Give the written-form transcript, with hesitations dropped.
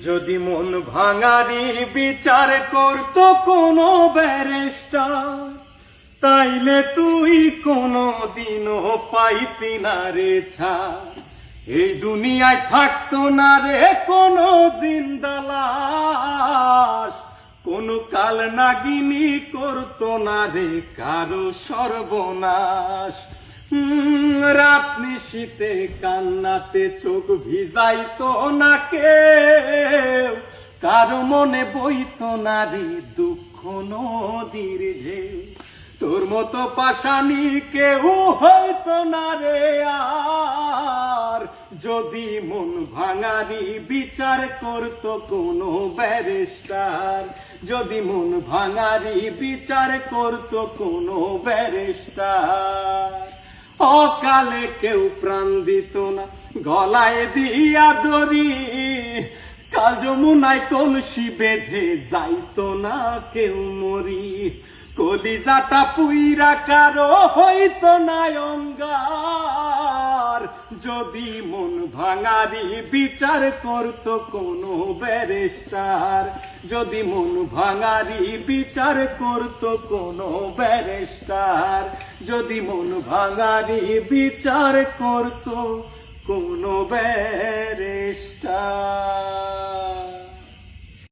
যদি মন ভাঙারি বিচার করতো কোনো ব্যারিস্টার, তাইলে তুই কোনো দিনও পাইতি না রে ছাড়। এই দুনিয়ায় থাকতো না রে কোনো জিন্দা লাশ, কোনো কাল নাগিনী করতো না রে কারো সর্বনাশ। রাত নিশীতে কান্নাতে চোখ ভিজাইতো না কেউ, কারো মনে বইতো না রে দুঃখ নদীর ঢেউ। তোর মতো পাষাণী কেউ হইতো না রে আর, যদি মন ভাঙারি বিচার করতো কোনো ব্যারিস্টার। যদি মন ভাঙারি বিচার করতো কোনো ব্যারিস্টার। অকালে কেউ প্রাণ দিত না গলায় দিয়া দড়ি, কাল যমুনায় কলসি বেঁধে যাইতো না কেউ মরি। কলিজাটা পুইরা কারো হইতো না অঙ্গার, যদি মন ভাঙারি বিচার করতো কোনো ব্যারিস্টার। যদি মন ভাঙারি বিচার করতো কোনো ব্যারিস্টার। যদি মন ভাঙারি বিচার করতো কোনো ব্যারিস্টার।